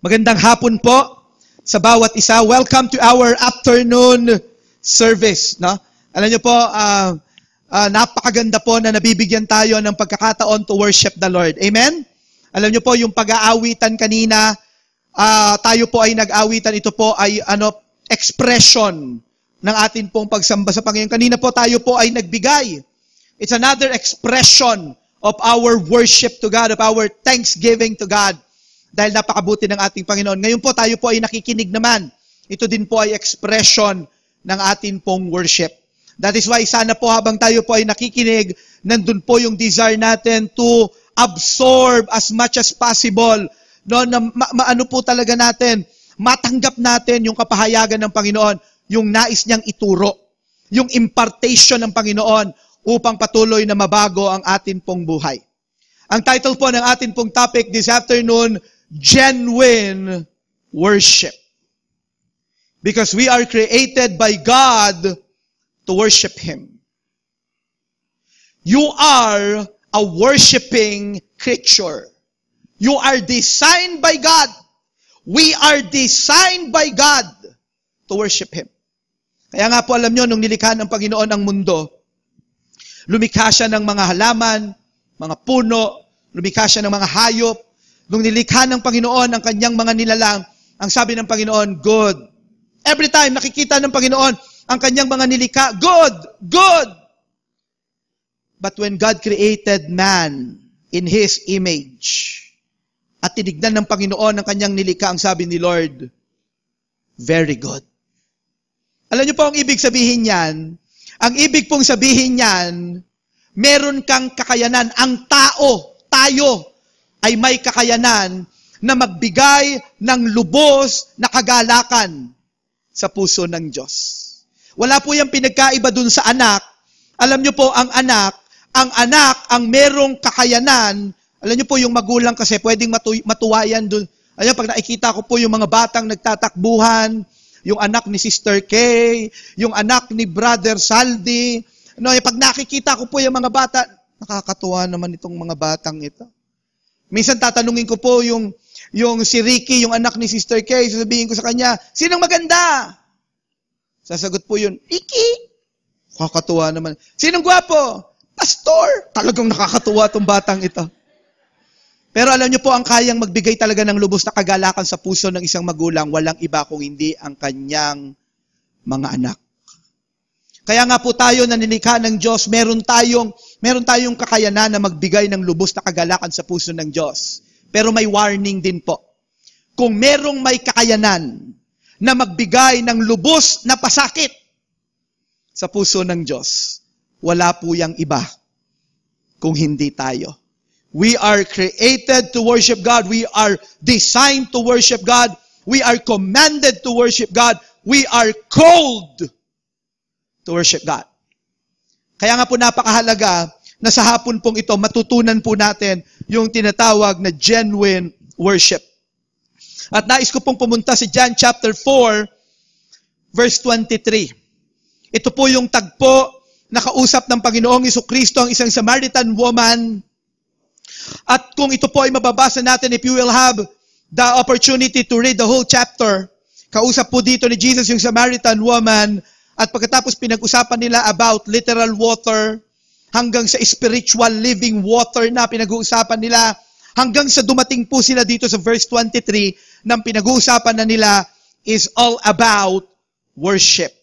Magandang hapon po sa bawat isa. Welcome to our afternoon service. No? Alam niyo po, napakaganda po na nabibigyan tayo ng pagkakataon to worship the Lord. Amen? Alam niyo po, yung pag-aawitan kanina, tayo po ay nag-awitan. Ito po ay expression ng atin pong pagsamba sa Panginoon. Kanina po tayo po ay nagbigay. It's another expression of our worship to God, of our thanksgiving to God. Dahil napakabuti ng ating Panginoon. Ngayon po tayo po ay nakikinig naman. Ito din po ay expression ng ating pong worship. That is why sana po habang tayo po ay nakikinig, nandun po yung desire natin to absorb as much as possible. No, na maano po talaga natin, matanggap natin yung kapahayagan ng Panginoon, yung nais niyang ituro, yung impartation ng Panginoon upang patuloy na mabago ang atin pong buhay. Ang title po ng atin pong topic this afternoon, Genuine Worship. Because we are created by God to worship Him. You are a worshiping creature. You are designed by God. We are designed by God to worship Him. Kaya nga po alam nyo, nung nilikha ng Panginoon ang mundo, lumikha siya ng mga halaman, mga puno, lumikha siya ng mga hayop. Nung nilikha ng Panginoon ang kanyang mga nilalang, ang sabi ng Panginoon, good. Every time nakikita ng Panginoon ang kanyang mga nilikha, good, good. But when God created man in His image, at tinignan ng Panginoon ang kanyang nilikha, ang sabi ni Lord, very good. Alam niyo po ang ibig sabihin niyan? Ang ibig pong sabihin niyan, meron kang kakayanan. Ang tao, tayo, ay may kakayanan na magbigay ng lubos na kagalakan sa puso ng Diyos. Wala po yung pinagkaiba dun sa anak. Alam niyo po, ang anak ang merong kakayanan. Alam niyo po, yung magulang kasi pwedeng matuwayan dun. Alam niyo, pag nakikita ko po yung mga batang nagtatakbuhan, yung anak ni Sister Kay, yung anak ni Brother Saldi, pag nakikita ko po yung mga bata, nakakatuwa naman itong mga batang ito. Minsan tatanungin ko po yung si Ricky, yung anak ni Sister Kay, sasabihin ko sa kanya, sinong maganda? Sasagot po yun, Ricky. Nakakatuwa naman. Sinong gwapo? Pastor. Talagang nakakatuwa itong batang ito. Pero alam niyo po, ang kayang magbigay talaga ng lubos na kagalakan sa puso ng isang magulang, walang iba kung hindi ang kanyang mga anak. Kaya nga po tayo na nilikha ng Diyos, meron tayong kakayanan na magbigay ng lubos na kagalakan sa puso ng Diyos. Pero may warning din po. Kung merong may kakayanan na magbigay ng lubos na pasakit sa puso ng Diyos, wala po yang iba kung hindi tayo. We are created to worship God. We are designed to worship God. We are commanded to worship God. We are called to worship God. Kaya nga po napakahalaga na sa hapon pong ito, matutunan po natin yung tinatawag na genuine worship. At nais ko pong pumunta sa John chapter 4, verse 23. Ito po yung tagpo na kausap ng Panginoong Jesucristo ang isang Samaritan woman. At kung ito po ay mababasa natin, if you will have the opportunity to read the whole chapter, kausap po dito ni Jesus yung Samaritan woman. At pagkatapos pinag-usapan nila about literal water, hanggang sa spiritual living water na pinag-uusapan nila, hanggang sa dumating po sila dito sa verse 23, nang pinag-uusapan na nila is all about worship.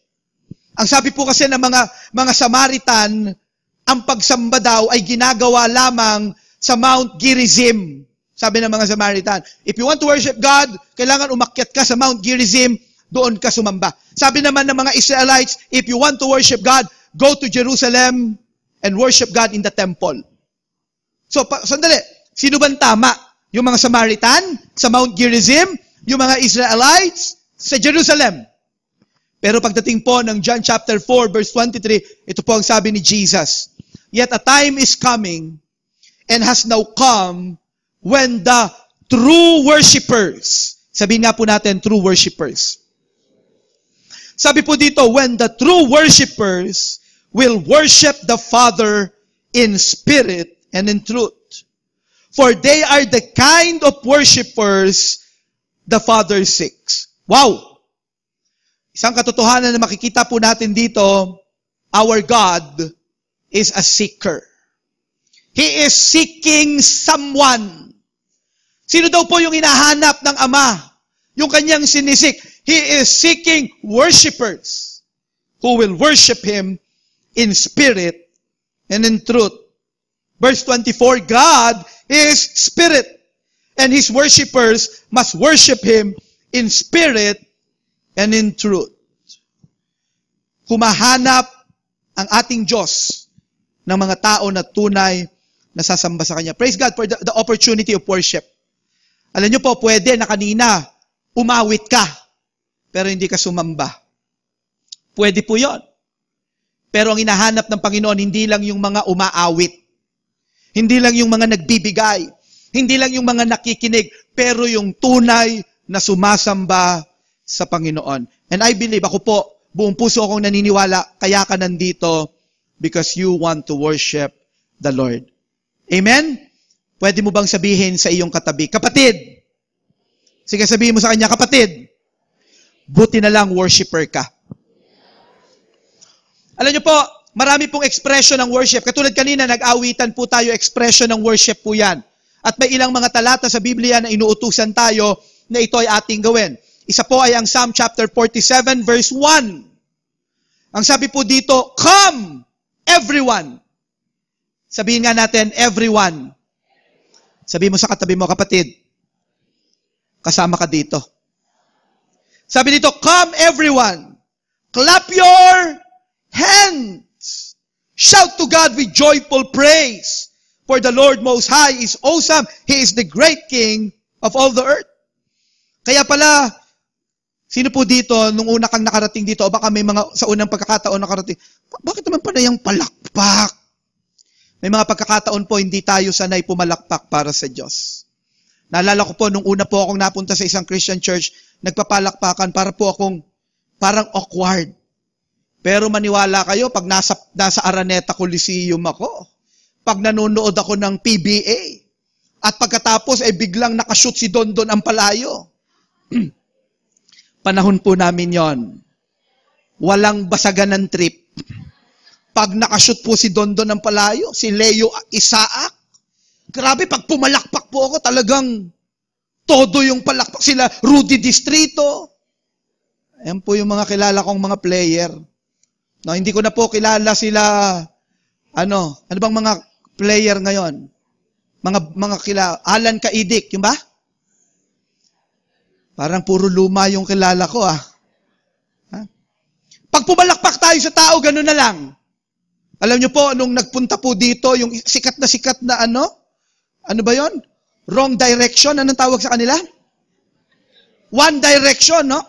Ang sabi po kasi ng mga Samaritan, ang pagsamba daw ay ginagawa lamang sa Mount Gerizim. Sabi ng mga Samaritan, if you want to worship God, kailangan umakyat ka sa Mount Gerizim, doon ka sumamba. Sabi naman ng mga Israelites, if you want to worship God, go to Jerusalem and worship God in the temple. So, sandali, sino bang tama? Yung mga Samaritan sa Mount Gerizim, yung mga Israelites sa Jerusalem. Pero pagdating po ng John chapter 4, verse 23, ito po ang sabi ni Jesus, yet a time is coming and has now come when the true worshipers, sabihin nga po natin, true worshipers. Sabi po dito, when the true worshipers will worship the Father in spirit and in truth. For they are the kind of worshipers the Father seeks. Wow! Isang katotohanan na makikita po natin dito, our God is a seeker. He is seeking someone. Sino daw po yung hinahanap ng Ama? Yung kanyang sinisik. He is seeking worshipers who will worship Him in spirit and in truth. Verse 24, God is spirit, and His worshipers must worship Him in spirit and in truth. Humahanap ang ating Diyos ng mga tao na tunay na sasamba sa Kanya. Praise God for the opportunity of worship. Alam niyo po, pwede na kanina, umawit ka, pero hindi ka sumamba. Pwede po yon. Pero ang hinahanap ng Panginoon, hindi lang yung mga umaawit. Hindi lang yung mga nagbibigay. Hindi lang yung mga nakikinig. Pero yung tunay na sumasamba sa Panginoon. And I believe, ako po, buong puso akong naniniwala, kaya ka nandito because you want to worship the Lord. Amen? Pwede mo bang sabihin sa iyong katabi, kapatid? Sige, sabihin mo sa kanya, kapatid, buti na lang worshiper ka. Alam niyo po, marami pong expression ng worship. Katulad kanina, nag-awitan po tayo, expression ng worship po yan. At may ilang mga talata sa Biblia na inuutusan tayo na ito ay ating gawin. Isa po ay ang Psalm chapter 47 verse 1. Ang sabi po dito, come, everyone. Sabihin nga natin, everyone. Sabihin mo sa katabi mo, kapatid, kasama ka dito. Sabi dito, come everyone. Clap your hands. Shout to God with joyful praise. For the Lord Most High is awesome. He is the great King of all the earth. Kaya pala, sino po dito, nung una kang nakarating dito, o baka may mga sa unang pagkakataon nakarating, bakit naman pala yung palakpak? May mga pagkakataon po, hindi tayo sanay pumalakpak para sa Diyos. Naalala ko po, nung una po akong napunta sa isang Christian church, nagpapalakpakan para po akong parang awkward. Pero maniwala kayo, pag nasa Araneta Coliseum ako, pag nanonood ako ng PBA, at pagkatapos ay biglang nakashoot si Dondon Ampalayo. Panahon po namin yon. Walang basagan ng trip. Pag nakashoot po si Dondon Ampalayo, si Leo Isaac, grabe, pag pumalakpak po ako, talagang todo yung palakpak. Sila Rudy Distrito. Ayan po yung mga kilala kong mga player. No, hindi ko na po kilala sila, ano bang mga player ngayon? Mga kilala, Alan Kaidik, yung ba? Parang puro luma yung kilala ko, Ha? Pag pumalakpak tayo sa tao, gano'n na lang. Alam niyo po, nung nagpunta po dito, yung sikat na ano ba yon? Wrong direction, anong tawag sa kanila? One Direction, no?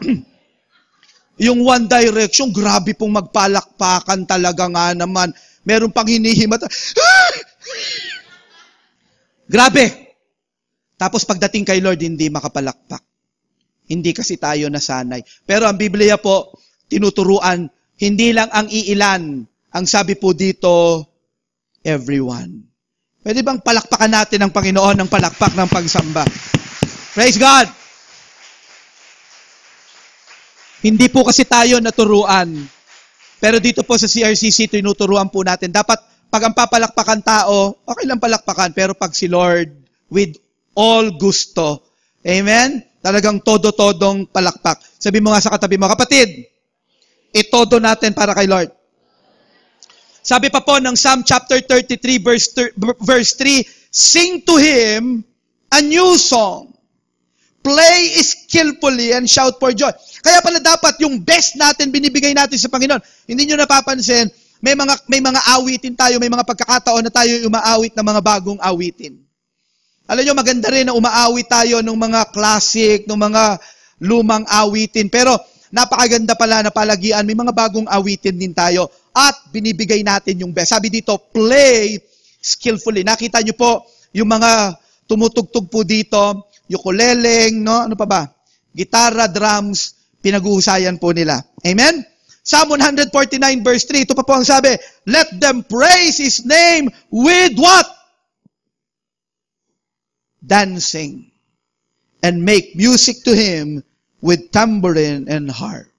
Yung One Direction, grabe pong magpalakpakan talaga nga naman. Meron pang hinihimata. Grabe! Tapos pagdating kay Lord, hindi makapalakpak. Hindi kasi tayo nasanay. Pero ang Biblia po, tinuturuan, hindi lang ang iilan. Ang sabi po dito, everyone. Pwede bang palakpakan natin ang Panginoon ng palakpak ng pagsamba? Praise God! Hindi po kasi tayo naturuan. Pero dito po sa CRCC, tinuturuan po natin. Dapat, pag ang papalakpakan tao, okay lang palakpakan. Pero pag si Lord, with all gusto. Amen? Talagang todo-todong palakpak. Sabi mo nga sa katabi mo, kapatid, itodo natin para kay Lord. Sabi pa po ng Psalm chapter 33 verse 3, sing to Him a new song. Play skillfully and shout for joy. Kaya pala dapat yung best natin binibigay natin sa Panginoon. Hindi nyo napapansin, may mga awitin tayo, may mga pagkakataon na tayo umaawit ng mga bagong awitin. Alam nyo, maganda rin na umaawit tayo ng mga classic, ng mga lumang awitin. Pero napakaganda pala na palagian, may mga bagong awitin din tayo. At binibigay natin yung best. Sabi dito, play skillfully. Nakita nyo po, yung mga tumutugtog po dito, ukuleleng, no? Ano pa ba? Gitara, drums, pinag-uusayan po nila. Amen? Psalm 149 verse 3, ito pa po ang sabi, let them praise His name with what? Dancing and make music to Him with tambourine and harp.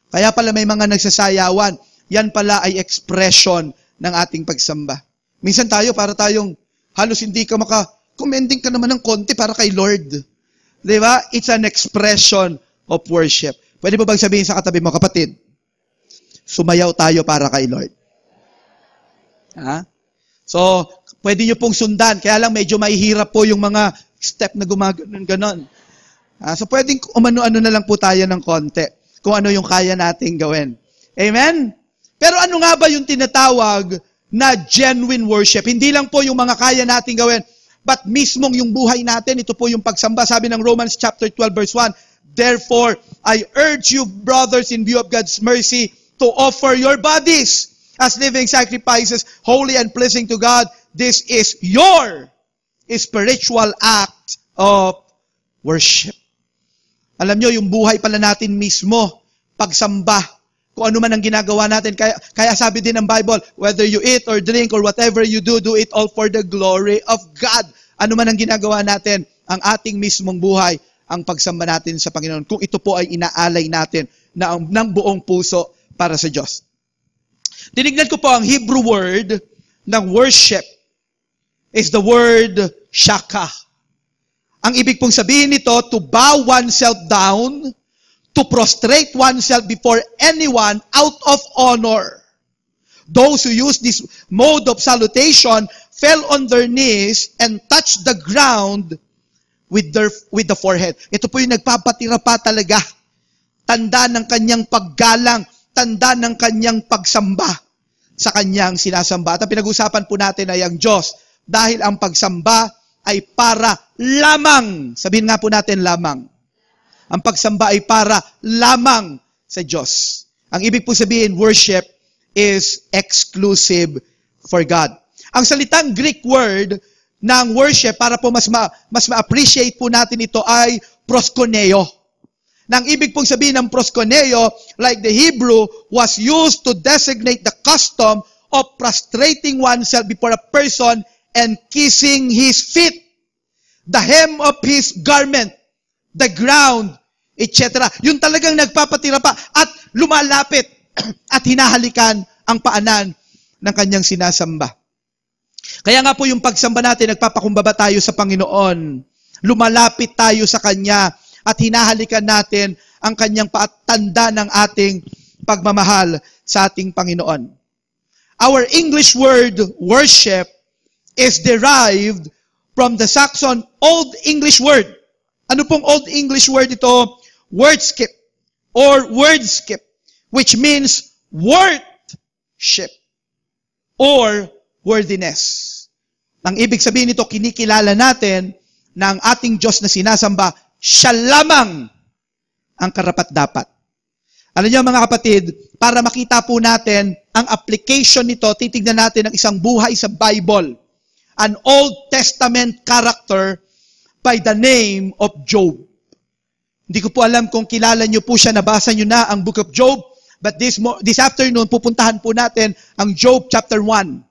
Kaya pala may mga nagsasayawan. Yan pala ay expression ng ating pagsamba. Minsan tayo, para tayong halos hindi ka commending ka naman ng konti para kay Lord. Di ba? It's an expression of worship. Pwede ba bang sabihin sa katabi mo, kapatid, sumayaw tayo para kay Lord? Ha? So, pwede nyo pong sundan. Kaya lang medyo mahihirap po yung mga step na gumaganon. So, pwedeng umano-ano na lang po tayo ng konti kung ano yung kaya nating gawin. Amen? Pero ano nga ba yung tinatawag na genuine worship? Hindi lang po yung mga kaya nating gawin, but mismong yung buhay natin, ito po yung pagsamba. Sabi ng Romans chapter 12 verse 1, therefore, I urge you, brothers, in view of God's mercy, to offer your bodies as living sacrifices, holy and pleasing to God. This is your spiritual act of worship. Alam nyo, yung buhay pala natin mismo, pagsamba, kung ano man ang ginagawa natin. Kaya sabi din ng Bible, whether you eat or drink or whatever you do, do it all for the glory of God. Ano man ang ginagawa natin, ang ating mismong buhay, ang pagsamba natin sa Panginoon. Kung ito po ay inaalay natin ng buong puso para sa Diyos. Tinignan ko po ang Hebrew word ng worship is the word shaka. Ang ibig pong sabihin nito, to bow oneself down, to prostrate oneself before anyone out of honor. Those who use this mode of salutation fell on their knees and touched the ground with the forehead. Ito po yung nagpapatira pa talaga. Tanda ng kanyang paggalang, tanda ng kanyang pagsamba sa kanyang sinasamba. At ang pinag-usapan po natin ay ang Diyos. Dahil ang pagsamba ay para lamang. Sabihin nga po natin lamang. Ang pagsamba ay para lamang sa Diyos. Ang ibig po sabihin, worship is exclusive for God. Ang salitang Greek word ng worship, para po mas ma-appreciate po natin ito, ay proskuneo. Nang ibig pong sabihin ng proskuneo, like the Hebrew, was used to designate the custom of prostrating oneself before a person and kissing his feet, the hem of his garment, the ground, etc. Yung talagang nagpapatira pa at lumalapit at hinahalikan ang paanan ng kanyang sinasamba. Kaya nga po yung pagsamba natin, nagpapakumbaba tayo sa Panginoon. Lumalapit tayo sa Kanya at hinahalikan natin ang Kanyang paatanda ng ating pagmamahal sa ating Panginoon. Our English word worship is derived from the Saxon Old English word. Ano pong Old English word ito? Wordskip or wordskip, which means worship or worthiness. Ang ibig sabihin nito, kinikilala natin na ang ating Diyos na sinasamba, siya lamang ang karapat-dapat. Alam niyo mga kapatid, para makita po natin ang application nito, titignan natin ang isang buhay sa Bible. An Old Testament character by the name of Job. Hindi ko po alam kung kilala niyo po siya, nabasa niyo na ang Book of Job, but this afternoon, pupuntahan po natin ang Job chapter 1.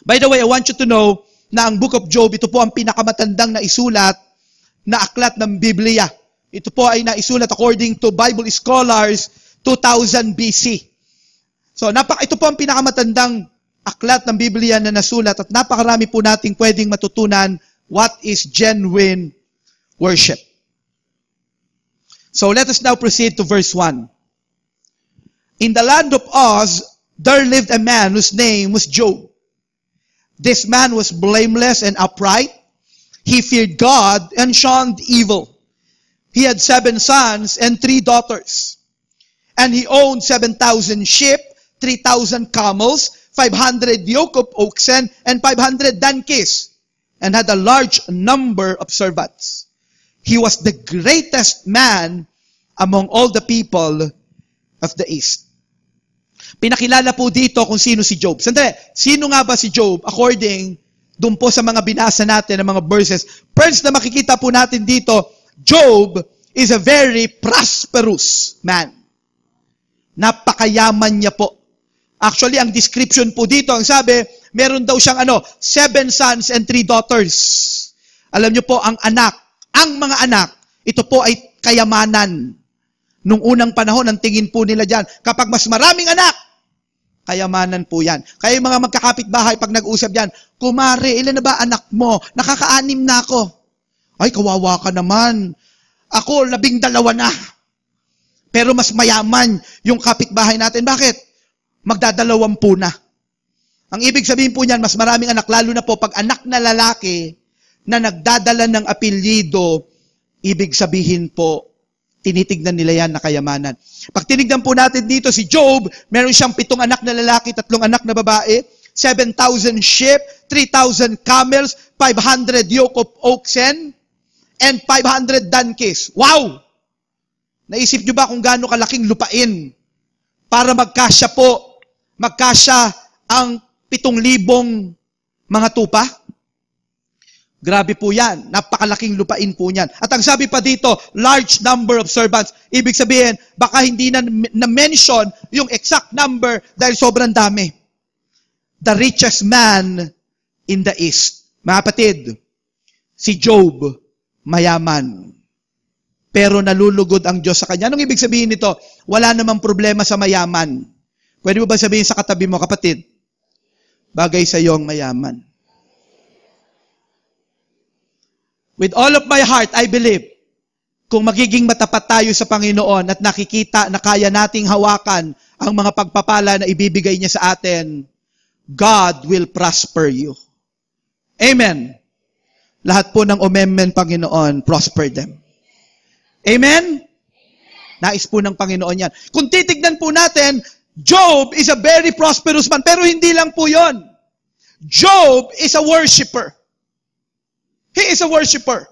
By the way, I want you to know na ang Book of Job, ito po ang pinakamatandang naisulat na aklat ng Biblia. Ito po ay naisulat according to Bible scholars 2000 BC. So, ito po ang pinakamatandang aklat ng Biblia na nasulat at napakarami po nating pwedeng matutunan what is genuine worship. So, let us now proceed to verse 1. In the land of Uz, there lived a man whose name was Job. This man was blameless and upright. He feared God and shunned evil. He had 7 sons and 3 daughters. And he owned 7,000 sheep, 3,000 camels, 500 yoke of oxen, and 500 donkeys, and had a large number of servants. He was the greatest man among all the people of the East. Pinakilala po dito kung sino si Job. Sandali, sino nga ba si Job according doon po sa mga binasa natin ng mga verses? First na makikita po natin dito, Job is a very prosperous man. Napakayaman niya po. Actually, ang description po dito, ang sabi, meron daw siyang 7 sons and 3 daughters. Alam niyo po, ang anak ang mga anak, ito po ay kayamanan. Nung unang panahon, ang tingin po nila dyan, kapag mas maraming anak, kayamanan po yan. Kaya yung mga magkakapitbahay, pag nag-usap yan, kumare, ilan na ba anak mo? Nakaka-6 na ako. Ay, kawawa ka naman. Ako, 12 na. Pero mas mayaman yung kapitbahay natin. Bakit? Magdadalawampu na. Ang ibig sabihin po niyan, mas maraming anak, lalo na po pag anak na lalaki na nagdadala ng apelyido, ibig sabihin po, tinitignan nila yan na kayamanan. Pag tinignan po natin dito si Job, meron siyang 7 anak na lalaki, 3 anak na babae, 7,000 sheep, 3,000 camels, 500 yoke of oxen, and 500 donkeys. Wow! Naisip nyo ba kung gaano kalaking lupain para magkasya ang 7,000 mga tupa? Grabe po yan. Napakalaking lupain po yan. At ang sabi pa dito, large number of servants. Ibig sabihin, baka hindi na-mention yung exact number dahil sobrang dami. The richest man in the East. Mga kapatid, si Job, mayaman. Pero nalulugod ang Diyos sa kanya. Anong ibig sabihin nito? Wala namang problema sa mayaman. Pwede mo ba sabihin sa katabi mo, kapatid, bagay sa iyo ang mayaman. With all of my heart, I believe, kung magiging matapat tayo sa Panginoon at nakikita na kaya nating hawakan ang mga pagpapala na ibibigay niya sa atin, God will prosper you. Amen. Lahat po ng umemmen, Panginoon, prosper them. Amen? Nais po ng Panginoon yan. Kung titignan po natin, Job is a very prosperous man, pero hindi lang po yon. Job is a worshiper. He is a worshiper.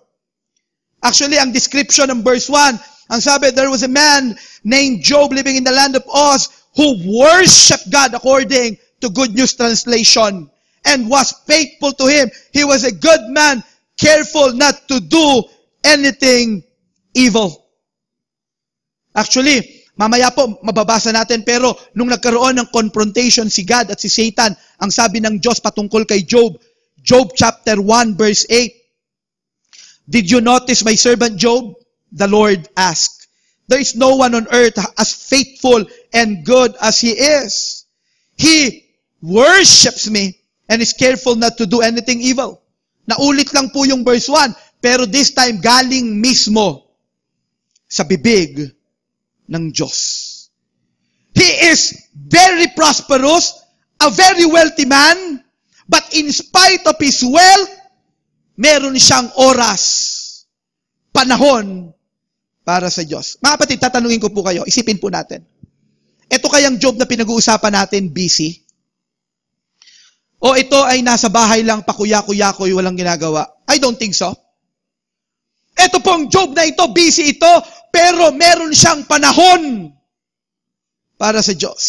Actually, ang description ng verse 1, ang sabi, there was a man named Job living in the land of Oz who worshiped God according to Good News Translation and was faithful to Him. He was a good man, careful not to do anything evil. Actually, mamaya po, mababasa natin, pero nung nagkaroon ng confrontation si God at si Satan, ang sabi ng Diyos patungkol kay Job, Job chapter 1 verse 8, did you notice my servant Job? The Lord asked. There is no one on earth as faithful and good as he is. He worships me and is careful not to do anything evil. Naulit lang po yung verse 1, pero this time galing mismo sa bibig ng Diyos. He is very prosperous, a very wealthy man, but in spite of his wealth, meron siyang oras, panahon para sa Diyos. Mga kapatid, tatanungin ko po kayo, isipin po natin. Ito kayang Job na pinag-uusapan natin, busy? O ito ay nasa bahay lang, pakuya-kuya-kuy, walang ginagawa? I don't think so. Ito pong Job na ito, busy ito, pero meron siyang panahon para sa Diyos.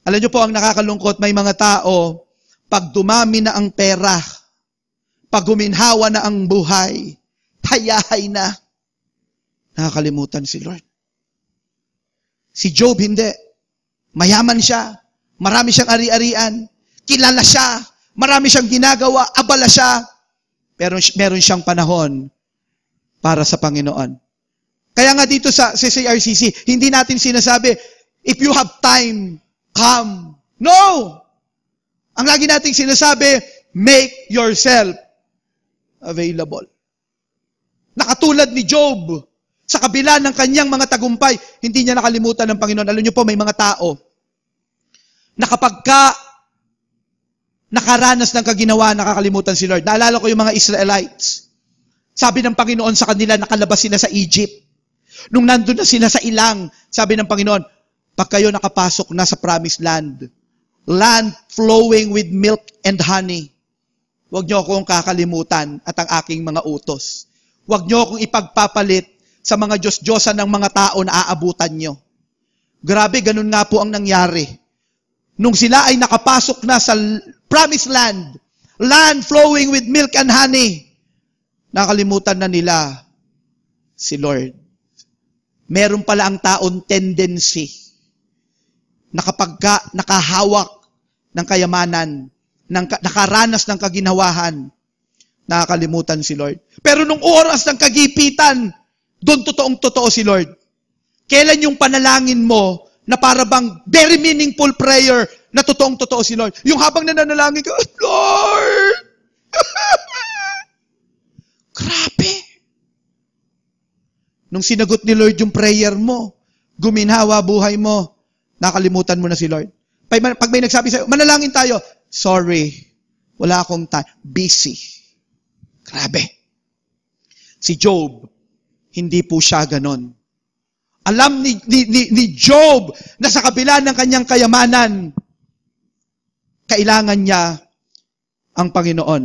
Alam niyo po, ang nakakalungkot, may mga tao, pag dumami na ang pera, pag guminhawa na ang buhay, hayahay na, nakakalimutan si Lord. Si Job hindi. Mayaman siya, marami siyang ari-arian, kilala siya, marami siyang ginagawa, abala siya, pero meron siyang panahon para sa Panginoon. Kaya nga dito sa CCRCC, hindi natin sinasabi, if you have time, come. No! Ang lagi nating sinasabi, make yourself available. Nakatulad ni Job, sa kabila ng kanyang mga tagumpay, hindi niya nakalimutan ng Panginoon. Alam niyo po, may mga tao na kapag nakaranas ng kaginawa, nakakalimutan si Lord. Naalala ko yung mga Israelites. Sabi ng Panginoon sa kanila, nakalabas sila sa Egypt. Nung nandun na sila sa ilang, sabi ng Panginoon, pag kayo nakapasok na sa promised land, land flowing with milk and honey, huwag niyo akong kakalimutan at ang aking mga utos. Huwag niyo akong ipagpapalit sa mga Diyos-Diyosan ng mga tao na aabutan niyo. Grabe, ganun nga po ang nangyari. Nung sila ay nakapasok na sa promised land, land flowing with milk and honey, nakalimutan na nila si Lord. Meron pala ang taon tendency na kapag nakahawak ng kayamanan, nakaranas ng kaginawahan, nakakalimutan si Lord. Pero nung oras ng kagipitan, doon totoong-totoo si Lord. Kailan yung panalangin mo na para bang very meaningful prayer na totoong-totoo si Lord? Yung habang nananalangin ka, Lord! Grabe! Nung sinagot ni Lord yung prayer mo, guminhawa buhay mo, nakalimutan mo na si Lord. Pag may nagsabi sa'yo, manalangin tayo, sorry, wala akong time, busy. Grabe. Si Job, hindi po siya ganon. Alam ni Job na sa kabila ng kanyang kayamanan, kailangan niya ang Panginoon.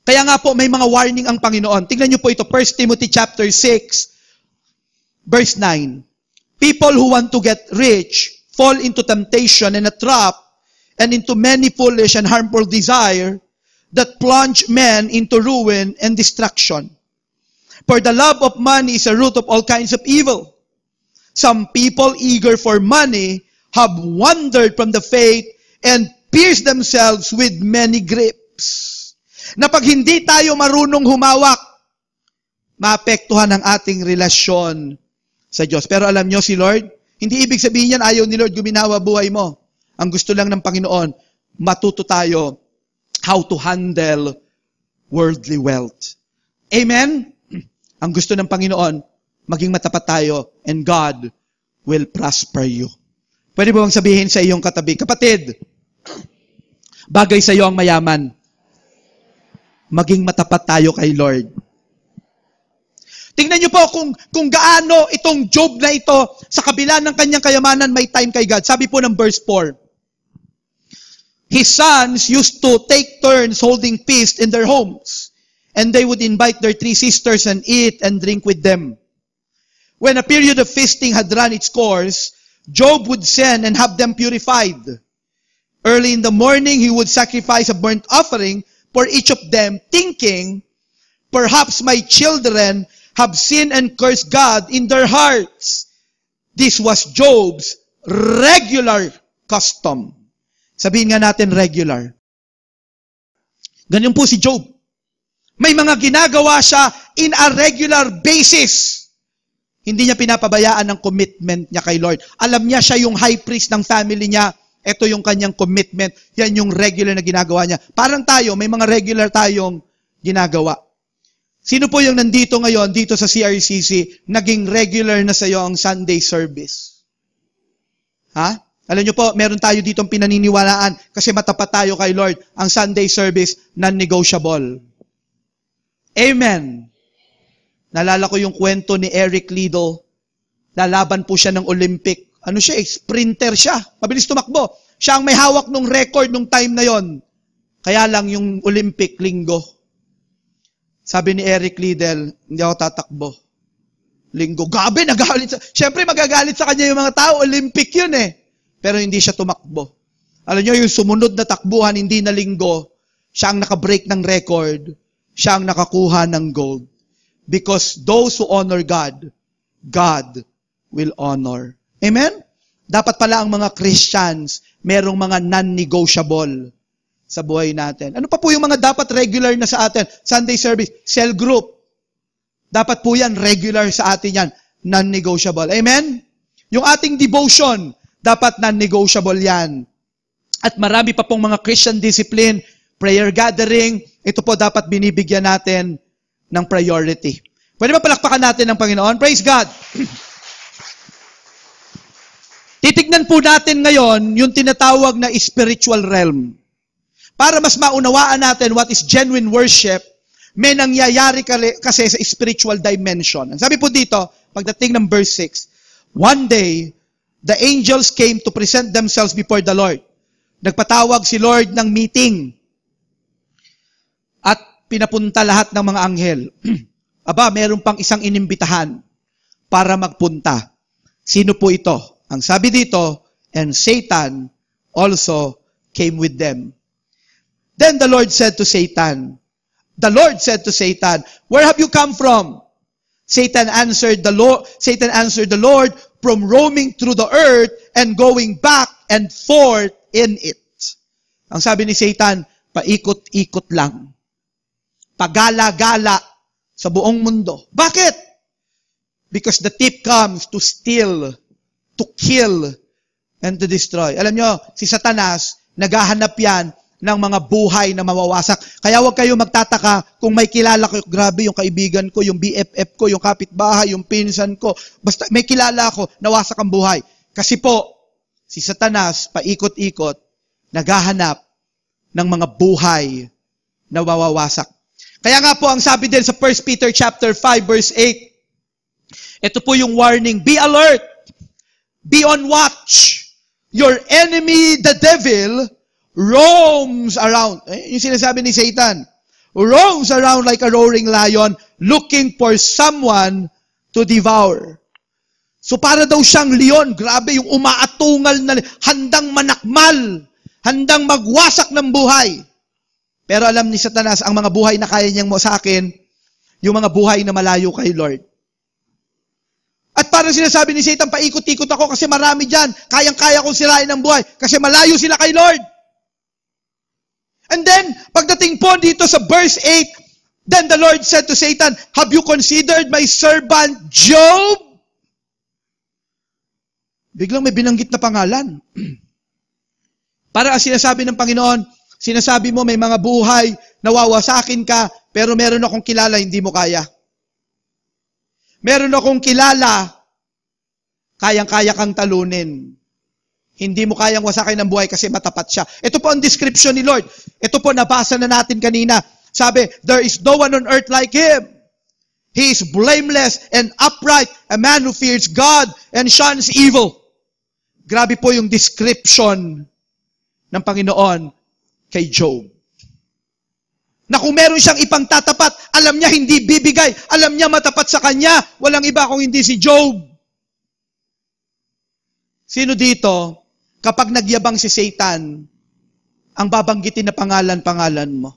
Kaya nga po, may mga warning ang Panginoon. Tingnan niyo po ito, 1 Timothy chapter 6, verse 9. People who want to get rich fall into temptation and a trap and into many foolish and harmful desire that plunge men into ruin and destruction. For the love of money is a root of all kinds of evil. Some people eager for money have wandered from the faith and pierced themselves with many grips. Na pag hindi tayo marunong humawak, maapektuhan ang ating relasyon sa Diyos. Pero alam nyo si Lord, hindi ibig sabihin yan ayaw ni Lord guminawa buhay mo. Ang gusto lang ng Panginoon, matuto tayo how to handle worldly wealth. Amen? Ang gusto ng Panginoon, maging matapat tayo and God will prosper you. Pwede ba bang sabihin sa iyong katabi, kapatid, bagay sa iyo ang mayaman. Maging matapat tayo kay Lord. Tingnan niyo po kung gaano itong Job na ito, sa kabila ng kanyang kayamanan, may time kay God. Sabi po ng verse 4, his sons used to take turns holding feast in their homes, and they would invite their 3 sisters and eat and drink with them. When a period of feasting had run its course, Job would send and have them purified. Early in the morning, he would sacrifice a burnt offering for each of them, thinking, perhaps my children have sinned and cursed God in their hearts. This was Job's regular custom. Sabihin nga natin regular. Ganyan po si Job. May mga ginagawa siya in a regular basis. Hindi niya pinapabayaan ang commitment niya kay Lord. Alam niya siya yung high priest ng family niya. Ito yung kanyang commitment. Yan yung regular na ginagawa niya. Parang tayo, may mga regular tayong ginagawa. Sino po yung nandito ngayon, dito sa CRCC, naging regular na sa iyo ang Sunday service? Ha? Alam niyo po, meron tayo ditong pinaniniwalaan kasi matapat tayo kay Lord. Ang Sunday service, non-negotiable. Amen. Nalala ko yung kwento ni Eric Liddell. Lalaban po siya ng Olympic. Ano siya, sprinter siya. Mabilis tumakbo. Siya ang may hawak ng record nung time na yon. Kaya lang yung Olympic, linggo. Sabi ni Eric Liddell, hindi ako tatakbo. Linggo. Gabi, nagalit. Siyempre, magagalit sa kanya yung mga tao. Olympic yun eh. Pero hindi siya tumakbo. Alam niyo, yung sumunod na takbuhan, hindi na linggo, siya ang nakabreak ng record. Siya ang nakakuha ng gold. Because those who honor God, God will honor. Amen? Dapat pala ang mga Christians, merong mga non-negotiable sa buhay natin. Ano pa po yung mga dapat regular na sa atin? Sunday service, cell group. Dapat po yan, regular sa atin yan. Non-negotiable. Amen? Yung ating devotion, dapat non-negotiable yan. At marami pa pong mga Christian discipline, prayer gathering, ito po dapat binibigyan natin ng priority. Pwede ba palakpakan natin ng Panginoon? Praise God! Titignan po natin ngayon yung tinatawag na spiritual realm. Para mas maunawaan natin what is genuine worship, may nangyayari kasi sa spiritual dimension. Sabi po dito, pagdating ng verse 6, one day, the angels came to present themselves before the Lord. Nagpatawag si Lord ng meeting. At pinapunta lahat ng mga anghel. Aba, meron pang isang inimbitahan para magpunta. Sino po ito? Ang sabi dito, and Satan also came with them. Then the Lord said to Satan, where have you come from? Satan answered the Lord, from roaming through the earth and going back and forth in it. Ang sabi ni Satan, paikot-ikot lang. pagala-gala sa buong mundo. Bakit? Because the thief comes to steal, to kill, and to destroy. Alam nyo, si Satanas, naghahanap yan ng mga buhay na mawawasak. Kaya huwag kayo magtataka kung may kilala ko, grabe yung kaibigan ko, yung BFF ko, yung kapitbahay, yung pinsan ko. Basta may kilala ko, nawasak ang buhay. Kasi po, si Satanas, paikot-ikot, naghahanap ng mga buhay na mawawasak. Kaya nga po, ang sabi din sa 1 Peter chapter 5, verse 8, ito po yung warning, be alert, be on watch. Your enemy, the devil, roams around. Yung sinasabi ni Satan, roams around like a roaring lion, looking for someone to devour. So para daw siyang leon, grabe yung umaatungal na, handang manakmal, handang magwasak ng buhay. Pero alam ni Satanas, ang mga buhay na kaya niyang mo sa akin, yung mga buhay na malayo kay Lord. At parang sinasabi ni Satan, paikot-ikot ako kasi marami dyan. Kayang-kaya kong sirain ang buhay kasi malayo sila kay Lord. And then, pagdating po dito sa verse 8, then the Lord said to Satan, have you considered my servant Job? Biglang may binanggit na pangalan. Para ang sinasabi ng Panginoon, sinasabi mo may mga buhay, nawawasakin ka, pero meron akong kilala, hindi mo kaya. Meron akong kilala, kayang-kaya kang talunin. Hindi mo kayang wasakin ng buhay kasi matapat siya. Ito po ang description ni Lord. Ito po, nabasa na natin kanina. Sabi, there is no one on earth like Him. He is blameless and upright, a man who fears God and shuns evil. Grabe po yung description ng Panginoon kay Job. Na kung meron siyang ipangtatapat, alam niya hindi bibigay, alam niya matapat sa kanya, walang iba kung hindi si Job. Sino dito, kapag nagyabang si Satan, ang babanggitin na pangalan mo?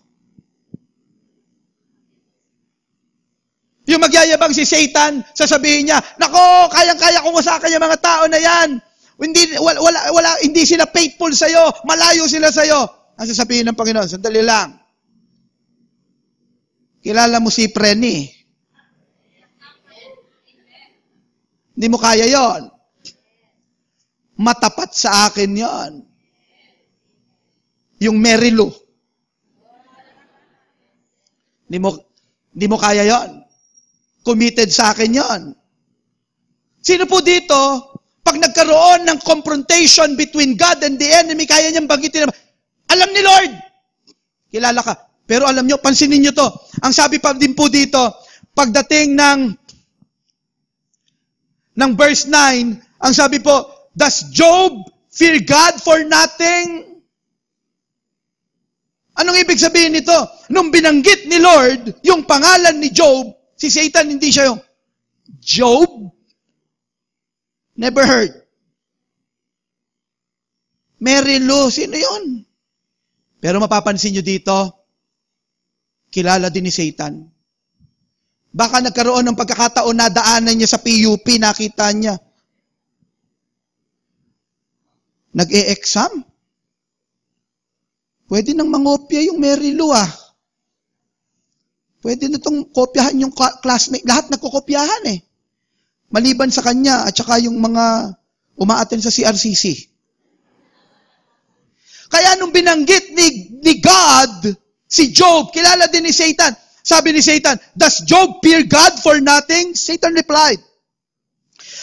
Yung magyayabang si Satan, sasabihin niya, nako, kayang-kaya kong wasakan yung mga tao na yan. Hindi sila faithful sa'yo, malayo sila sa'yo. Ang sasabihin ng Panginoon, sandali lang. Kilala mo si Preni. Hindi mo kaya yon. Matapat sa akin yon. Yung Mary Lou. Hindi mo kaya yon. Committed sa akin yon. Sino po dito, pag nagkaroon ng confrontation between God and the enemy, kaya niyang banggitin naman, alam ni Lord, kilala ka. Pero alam nyo, pansinin nyo to. Ang sabi pa din po dito, pagdating ng verse 9, ang sabi po, does Job fear God for nothing? Anong ibig sabihin nito? Nung binanggit ni Lord, yung pangalan ni Job, si Satan hindi siya yung Job? Never heard. Mary Lou, sino yun? Pero mapapansin nyo dito, kilala din ni Satan. Baka nagkaroon ng pagkakataon na daanan niya sa PUP, nakita niya. Nag-e-exam? Pwede nang mangopya yung Mary Lou Pwede na itong kopyahan yung classmate. Lahat nagkukopyahan Maliban sa kanya at saka yung mga umaattend sa CRCC. Kaya nung binanggit ni God, si Job, kilala din ni Satan. Sabi ni Satan, does Job fear God for nothing? Satan replied,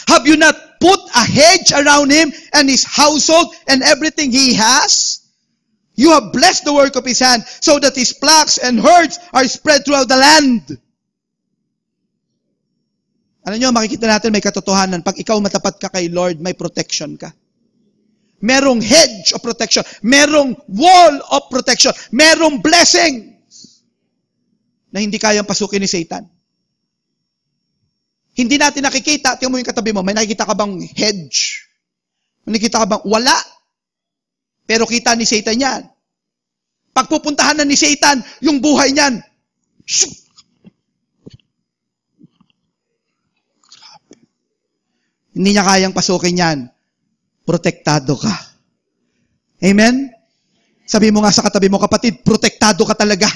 have you not put a hedge around him and his household and everything he has? You have blessed the work of his hand so that his flocks and herds are spread throughout the land. Alam nyo, makikita natin may katotohanan. Pag ikaw matapat ka kay Lord, may protection ka. Merong hedge of protection. Merong wall of protection. Merong blessing na hindi kayang pasukin ni Satan. Hindi natin nakikita. Tingnan mo yung katabi mo. May nakikita ka bang hedge? May nakikita ka bang wala? Pero kita ni Satan yan. Pagpupuntahan na ni Satan, yung buhay niyan, hindi niya kayang pasukin yan. Protektado ka. Amen? Sabi mo nga sa katabi mo, kapatid, protektado ka talaga.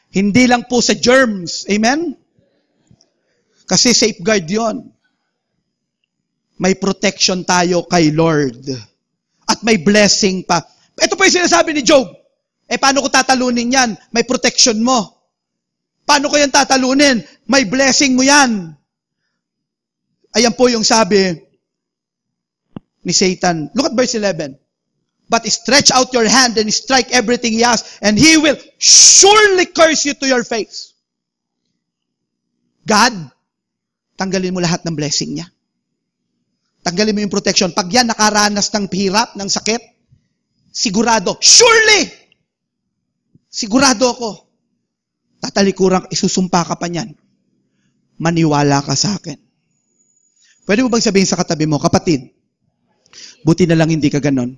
Hindi lang po sa germs. Amen? Kasi safeguard yon. May protection tayo kay Lord. At may blessing pa. Ito po yung sinasabi ni Job. Paano ko tatalunin yan? May protection mo. Paano ko yan tatalunin? May blessing mo yan. Ayan po yung sabi ni Satan. Look at verse 11. But stretch out your hand and strike everything he has, and he will surely curse you to your face. God, tanggalin mo lahat ng blessing niya. Tanggalin mo yung protection. Pag yan nakaranas ng hirap, ng sakit, sigurado, surely, sigurado ako, tatalikuran, isusumpa ka pa niyan. Maniwala ka sa akin. Pwede mo bang sabihin sa katabi mo, kapatid, buti na lang hindi ka ganon.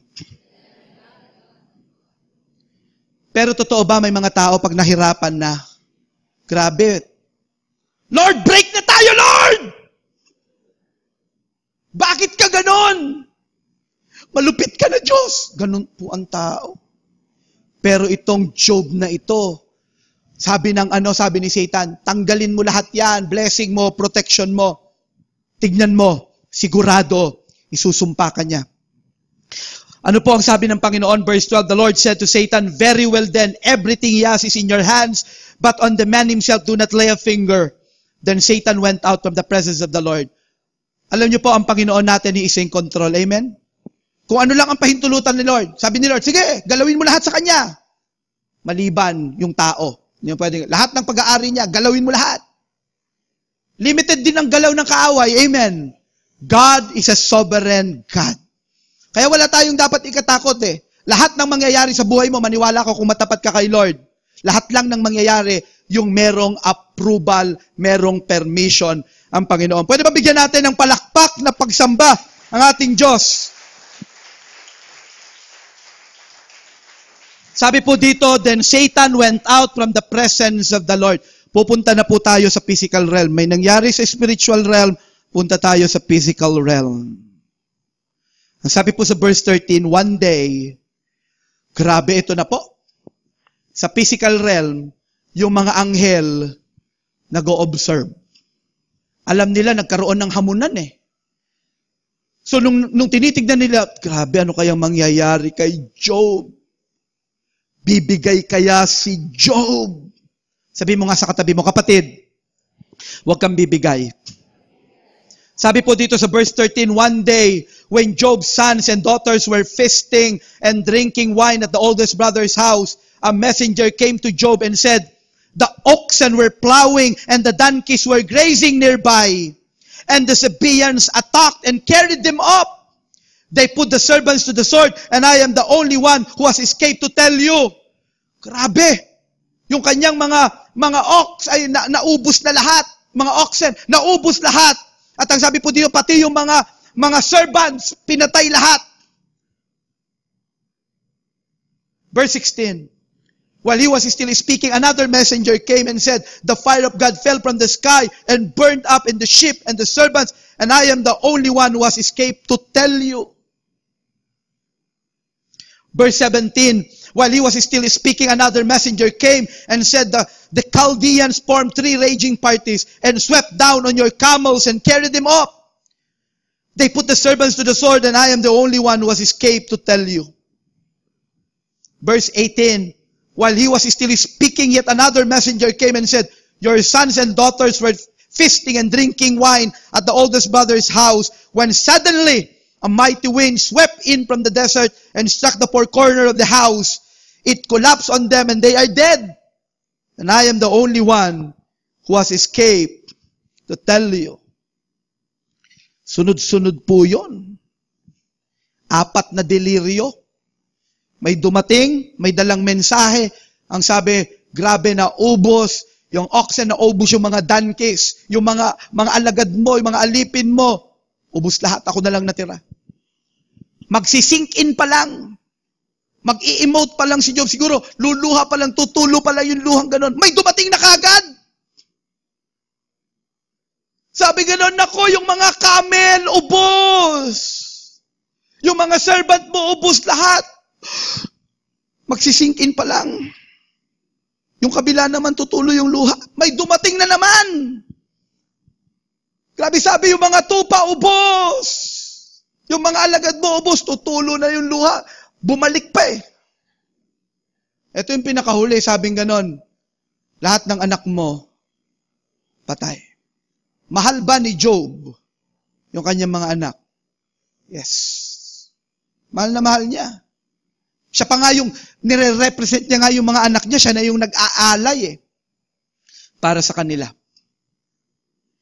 Pero totoo ba may mga tao pag nahirapan na, grabe, Lord, break na tayo, Lord! Bakit ka ganon? Malupit ka na, Diyos. Ganon po ang tao. Pero itong Job na ito, sabi ni Satan, tanggalin mo lahat yan, blessing mo, protection mo. Tignan mo, sigurado, isusumpa ka niya. Ano po ang sabi ng Panginoon? Verse 12, the Lord said to Satan, very well then, everything he has is in your hands, but on the man himself do not lay a finger. Then Satan went out from the presence of the Lord. Alam niyo po, ang Panginoon natin, He is in control. Amen? Kung ano lang ang pahintulutan ni Lord. Sabi ni Lord, sige, galawin mo lahat sa Kanya. Maliban yung tao. Lahat ng pag-aari niya, galawin mo lahat. Limited din ang galaw ng kaaway. Amen? God is a sovereign God. Kaya wala tayong dapat ikatakot eh. Lahat ng mangyayari sa buhay mo, maniwala ko kung matapat ka kay Lord. Lahat lang ng mangyayari, yung merong approval, merong permission ang Panginoon. Pwede ba bigyan natin ng palakpak na pagsamba ang ating Diyos? Sabi po dito, then Satan went out from the presence of the Lord. Pupunta na po tayo sa physical realm. May nangyari sa spiritual realm, punta tayo sa physical realm. Ang sabi po sa verse 13, one day, grabe ito na po. Sa physical realm, yung mga anghel nag-o-observe. Alam nila, nagkaroon ng hamunan eh. So, nung tinitignan nila, grabe, ano kayang mangyayari kay Job? Bibigay kaya si Job? Sabi mo nga sa katabi mo, kapatid, huwag kang bibigay. Sabi po dito sa verse 13, one day, when Job's sons and daughters were feasting and drinking wine at the oldest brother's house, a messenger came to Job and said, the oxen were plowing and the donkeys were grazing nearby. And the Sabaeans attacked and carried them up. They put the servants to the sword, and I am the only one who has escaped to tell you. Grabe! Yung kanyang mga ox ay naubos na lahat. Mga oxen, naubos lahat. At ang sabi po dito, pati yung mga servants, pinatay lahat. Verse 16. While he was still speaking, another messenger came and said, the fire of God fell from the sky and burned up in the ship and the servants, and I am the only one who has escaped to tell you. Verse 17. While he was still speaking, another messenger came and said, the Chaldeans formed 3 raging parties and swept down on your camels and carried them off. They put the servants to the sword, and I am the only one who has escaped to tell you. Verse 18. While he was still speaking, yet another messenger came and said, your sons and daughters were feasting and drinking wine at the oldest brother's house, when suddenly a mighty wind swept in from the desert and struck the 4 corners of the house. It collapsed on them and they are dead. And I am the only one who has escaped to tell you. Sunod-sunod po yun. 4 na deliryo. May dumating, may dalang mensahe. Ang sabi, grabe na ubos. Yung oxen na ubos, yung mga donkeys, yung mga alagad mo, yung mga alipin mo. Ubos lahat, ako na lang natira. Magsisink in pa lang. Mag-i-emote pa lang si Job. Siguro, luluha pa lang, tutulo pa lang yung luhang ganon. May dumating na kagad. Sabi ganon, nako, yung mga camel, ubos. Yung mga servant mo, ubos lahat. Magsisink in pa lang. Yung kabila naman tutuloy yung luha. May dumating na naman. Grabe sabi, yung mga tupa, ubos. Yung mga alagad mo, ubos. Tutulo na yung luha. Bumalik pa eh. Ito yung pinakahuli, sabing ganon. Lahat ng anak mo, patay. Mahal ba ni Job yung kanyang mga anak? Yes. Mahal na mahal niya. Siya pa nga yung, nire-represent niya nga yung mga anak niya, siya na yung nag-aalay para sa kanila.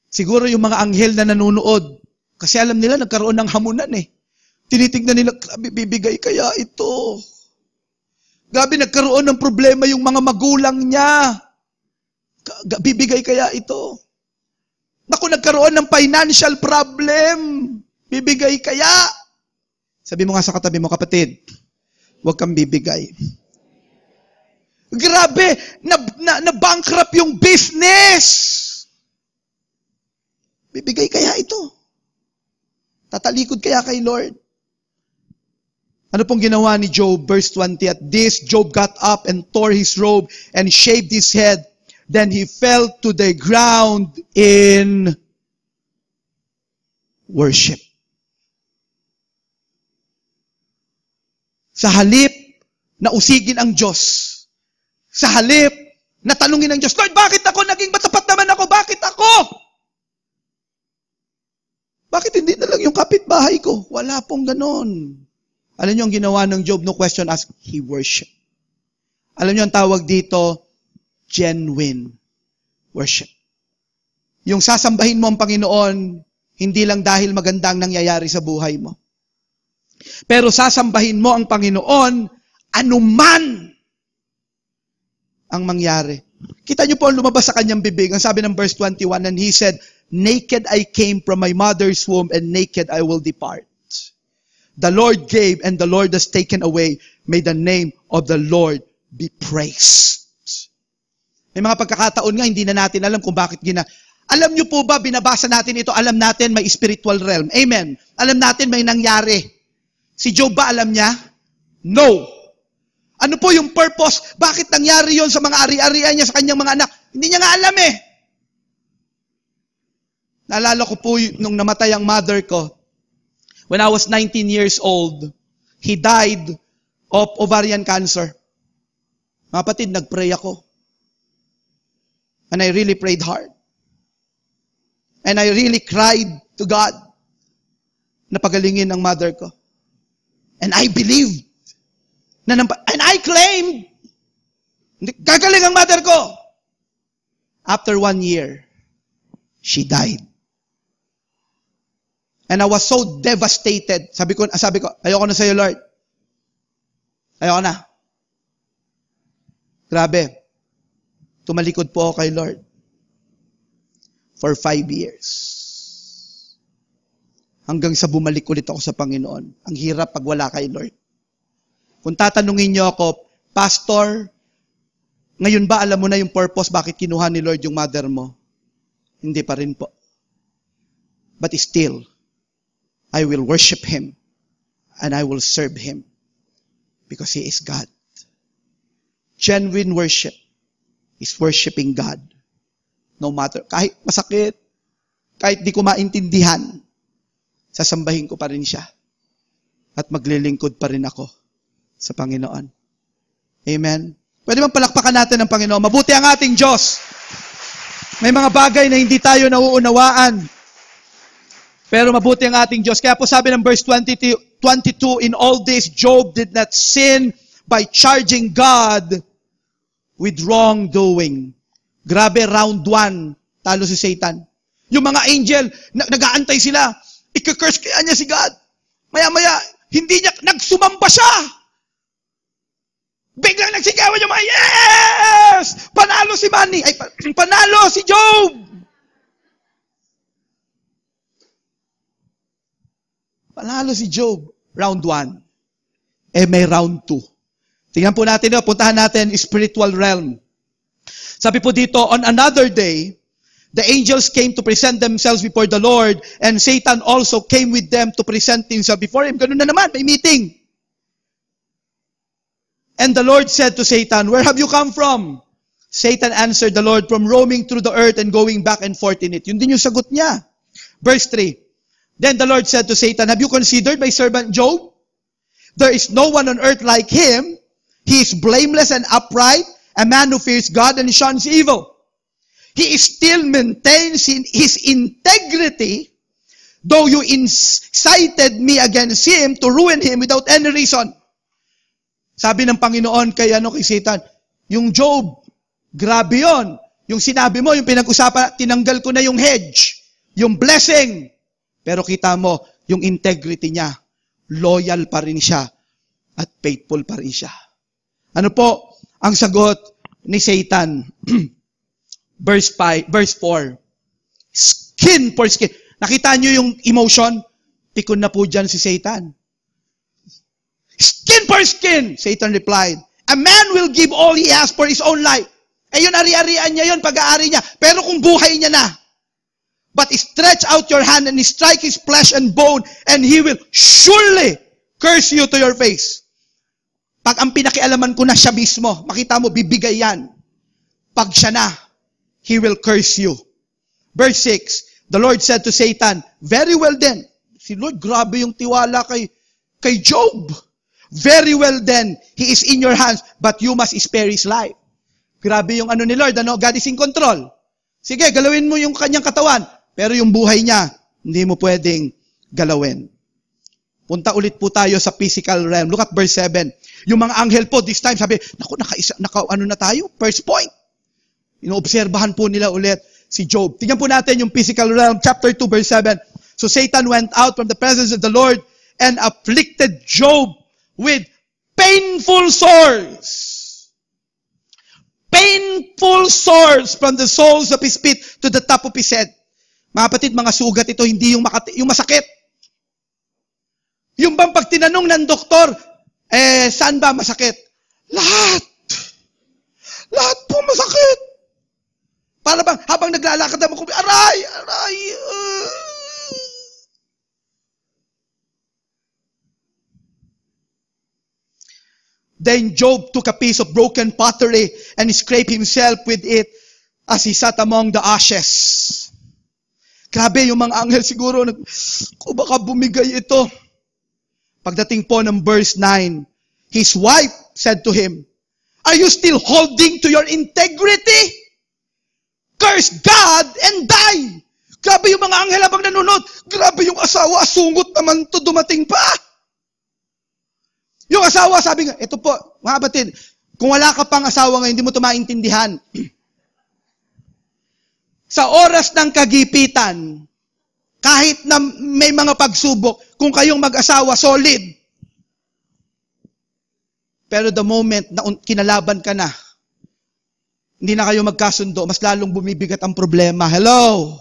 Siguro yung mga anghel na nanunood, kasi alam nila nagkaroon ng hamunan Tinitignan nila, grabe, bibigay kaya ito. Grabe, nagkaroon ng problema yung mga magulang niya. Bibigay kaya ito. Naku, nagkaroon ng financial problem. Bibigay kaya. Sabi mo nga sa katabi mo, kapatid, huwag kang bibigay. Grabe, na-bankrupt yung business. Bibigay kaya ito? Tatalikod kaya kay Lord? Ano pong ginawa ni Job? Verse 20, at this, Job got up and tore his robe and shaved his head. Then he fell to the ground in worship. Sa halip na usigin ang Diyos. Sa halip na tanungin ang Diyos, Lord, bakit ako? Naging matapat naman ako. Bakit ako? Bakit hindi na lang yung kapitbahay ko? Wala pong ganon. Alam niyo ang ginawa ng Job, no question asked, he worshiped. Alam niyo ang tawag dito, genuine worship. Yung sasambahin mo ang Panginoon, hindi lang dahil magandang nangyayari sa buhay mo. Pero sasambahin mo ang Panginoon, anuman ang mangyari. Kita niyo po ang lumabas sa kanyang bibig. Ang sabi ng verse 21, and he said, naked I came from my mother's womb, and naked I will depart. The Lord gave, and the Lord has taken away. May the name of the Lord be praised. May mga pagkakataon nga, hindi na natin alam kung bakit Alam niyo po ba, binabasa natin ito, alam natin may spiritual realm. Amen. Alam natin may nangyari. Si Job ba alam niya? No. Ano po yung purpose? Bakit nangyari yon sa mga ari-arian niya, sa kanyang mga anak? Hindi niya nga alam Naalala ko po nung namatay ang mother ko. When I was 19 years old, he died of ovarian cancer. Mga kapatid, nag-pray ako. And I really prayed hard. And I really cried to God na pagalingin ang mother ko. And I believed. And I claimed, gagaling ang mother ko. After 1 year, she died. And I was so devastated. Sabi ko, ayoko na sa'yo, Lord. Ayoko na. Grabe. Tumalikod po ako kay Lord. For 5 years. Hanggang sa bumalik ulit ako sa Panginoon. Ang hirap pag wala kay Lord. Kung tatanungin niyo ako, Pastor, ngayon ba alam mo na yung purpose bakit kinuha ni Lord yung mother mo? Hindi pa rin po. But still, I will worship Him and I will serve Him because He is God. Genuine worship is worshiping God. No matter, kahit masakit, kahit di ko maintindihan, sasambahin ko pa rin siya. At maglilingkod pa rin ako sa Panginoon. Amen? Pwede bang palakpakan natin ang Panginoon? Mabuti ang ating Diyos. May mga bagay na hindi tayo nauunawaan. Pero mabuti ang ating Diyos. Kaya po sabi ng verse 22, in all this, Job did not sin by charging God with wrongdoing. Grabe, round 1, talo si Satan. Yung mga angel, nag-aantay sila. Ika-curse kaya niya si God. Maya-maya, hindi niya, nagsumamba siya. Biglang nagsigawan yung mga, yes! Panalo si Manny. Ay, panalo si Job. Panalo si Job. Round 1. May round 2. Tingnan po natin, puntahan natin spiritual realm. Sabi po dito, on another day, the angels came to present themselves before the Lord, and Satan also came with them to present himself before Him. Ganun na naman, may meeting. And the Lord said to Satan, where have you come from? Satan answered the Lord, from roaming through the earth and going back and forth in it. Yun din yung sagot niya. Verse 3. Then the Lord said to Satan, have you considered my servant Job? There is no one on earth like him. He is blameless and upright, a man who fears God and shuns evil. He still maintains his integrity, though you incited me against him to ruin him without any reason. Sabi ng Panginoon kay Satan, yung Job, grabe yon. Yung sinabi mo, yung pinag-usapan, tinanggal ko na yung hedge, yung blessing. Pero kita mo, yung integrity niya, loyal pa rin siya at faithful pa rin siya. Ano po ang sagot ni Satan? Verse 4. Skin for skin. Nakita niyo yung emotion? Pikon na po dyan si Satan. Skin for skin, Satan replied. A man will give all he has for his own life. Eh yun, ari-arian niya yun, pag-aari niya. Pero kung buhay niya na, but stretch out your hand and strike his flesh and bone, and he will surely curse you to your face. Pag ang pinakialaman ko na siya mismo, makita mo, bibigay yan. Pag siya na, he will curse you. Verse 6, the Lord said to Satan, very well then. Si Lord, grabe yung tiwala kay Job. Very well then, he is in your hands, but you must spare his life. Grabe yung ni Lord, God is in control. Sige, galawin mo yung kanyang katawan, pero yung buhay niya, hindi mo pwedeng galawin. Punta ulit po tayo sa physical realm. Look at verse 7. Yung mga anghel po, this time, sabi, na tayo? First point. Inoobserbahan po nila ulit si Job. Tingnan po natin yung physical realm, chapter 2, verse 7. So Satan went out from the presence of the Lord and afflicted Job with painful sores. Painful sores from the soles of his feet to the top of his head. Mga kapatid, mga sugat ito, hindi yung masakit. Yung bang pag tinanong ng doktor, saan ba masakit? Lahat. Lahat po masakit. Para bang, habang naglalakad naman ko, aray. Then Job took a piece of broken pottery and scraped himself with it as he sat among the ashes. Grabe, yung mga anghel siguro, baka bumigay ito. Pagdating po ng verse 9, his wife said to him, are you still holding to your integrity? Curse God and die. Grabe yung mga anghel habang nanonood. Grabe yung asawa, asungot naman to, dumating pa. Yung asawa, sabi nga, ito po, mga kapatid, kung wala ka pang asawa ngayon, hindi mo ito maintindihan. Sa oras ng kagipitan, kahit na may mga pagsubok, kung kayong mag-asawa, solid. Pero the moment na kinalaban ka na, hindi na kayo magkasundo, mas lalong bumibigat ang problema. Hello?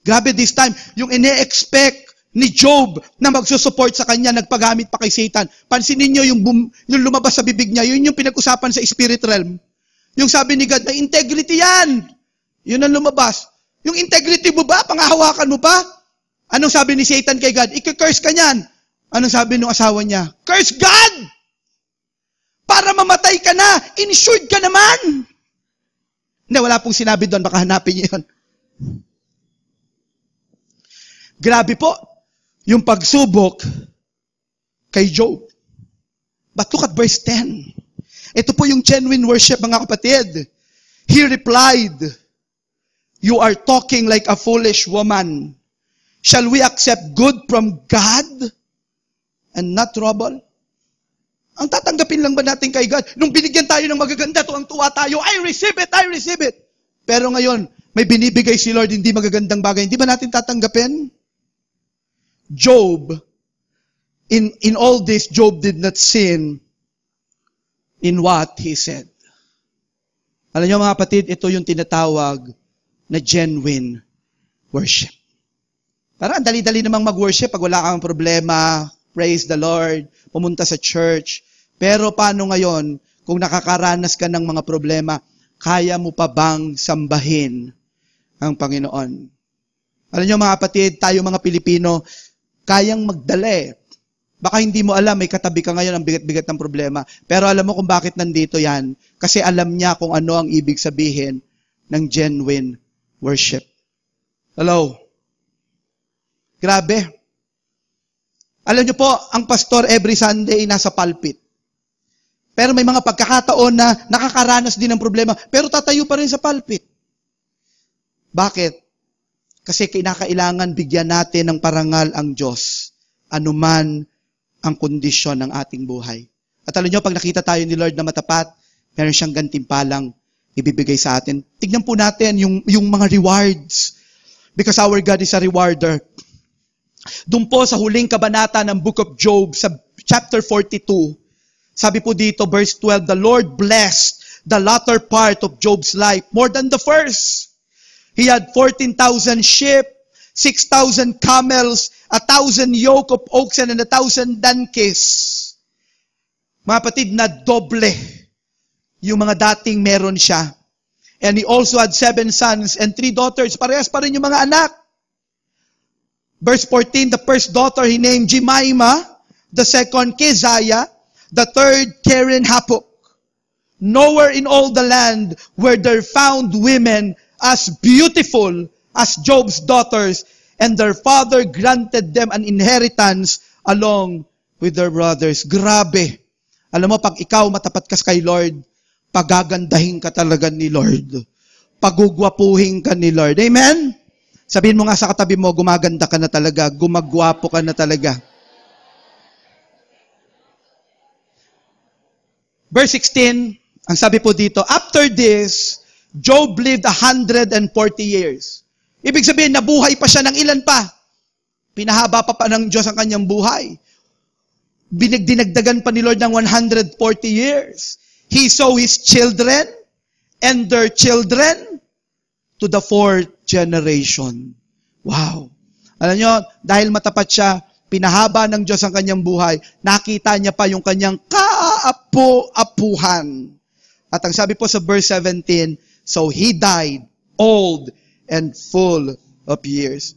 Grabe this time, yung ine-expect ni Job na magsusupport sa kanya, nagpagamit pa kay Satan. Pansinin nyo yung lumabas sa bibig niya, yun yung pinag-usapan sa spirit realm. Yung sabi ni God, may integrity yan. Yun ang lumabas. Yung integrity mo ba? Pangahawakan mo ba? Anong sabi ni Satan kay God? Ika-curse ka niyan. Anong sabi ng asawa niya? Curse God! Para mamatay ka na! Insured ka naman! Hindi, wala pong sinabi doon. Baka hanapin niyo yun. Grabe po. Yung pagsubok kay Job. But look at verse 10. Ito po yung genuine worship, mga kapatid. He replied, you are talking like a foolish woman. Shall we accept good from God and not trouble? Ang tatanggapin lang ba natin kay God? Nung binigyan tayo ng magaganda, tuwang-tuwa tayo, I receive it. Pero ngayon, may binibigay si Lord, hindi magagandang bagay. Hindi ba natin tatanggapin? Job, in all this, Job did not sin in what he said. Alam niyo mga kapatid, ito yung tinatawag na genuine worship. Parang dali-dali namang mag-worship pag wala kang problema, praise the Lord, pumunta sa church. Pero paano ngayon, kung nakakaranas ka ng mga problema, kaya mo pa bang sambahin ang Panginoon? Alam niyo mga kapatid, tayo mga Pilipino, kayang magdala Baka hindi mo alam, may katabi ka ngayon ang bigat-bigat ng problema. Pero alam mo kung bakit nandito yan. Kasi alam niya kung ano ang ibig sabihin ng genuine worship. Hello? Grabe. Alam niyo po, ang pastor every Sunday nasa pulpit. Pero may mga pagkakataon na nakakaranas din ng problema, pero tatayo pa rin sa pulpit. Bakit? Kasi kinakailangan bigyan natin ng parangal ang Diyos. Anuman ang kondisyon ng ating buhay. At alam nyo, pag nakita tayo ni Lord na matapat, meron siyang gantimpalang ibibigay sa atin. Tignan po natin yung mga rewards. Because our God is a rewarder. Doon po sa huling kabanata ng Book of Job, sa chapter 42, sabi po dito, verse 12, the Lord blessed the latter part of Job's life more than the first. He had 14,000 sheep, 6,000 camels, 1,000 yoke of oxen, and 1,000 donkeys. Mga kapatid, na doble yung mga dating meron siya. And he also had 7 sons and 3 daughters. Parehas pa rin yung mga anak. Verse 14, the first daughter he named Jemima, the second Keziah, the third Keren Hapuk. Nowhere in all the land were there found women as beautiful as Job's daughters, and their father granted them an inheritance along with their brothers. Grabe. Alam mo, pag ikaw matapat ka kay Lord, pagagandahin ka talaga ni Lord. Pagugwapuhin ka ni Lord. Amen? Sabihin mo nga sa katabi mo, gumaganda ka na talaga, gumagwapo ka na talaga. Verse 16, ang sabi po dito, after this, Job lived 140 years. Ibig sabihin, nabuhay pa siya ng ilan pa? Pinahaba pa ng Diyos ang kanyang buhay. Dinagdagan pa ni Lord ng 140 years. He saw his children and their children to the 4th generation. Wow. Alam nyo, dahil matapat siya, pinahaba ng Diyos ang kanyang buhay, nakita niya pa yung kanyang kaapu-apuhan. At ang sabi po sa verse 17, so he died old and full of years.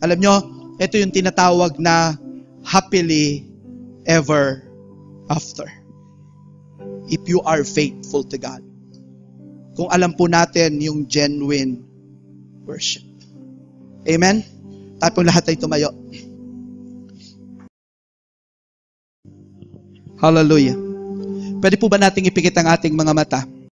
Alam nyo, ito yung tinatawag na happily ever after. If you are faithful to God. Kung alam po natin yung genuine worship. Amen? Tayo po lahat ay tumayo. Hallelujah. Pwede po ba nating ipikit ang ating mga mata?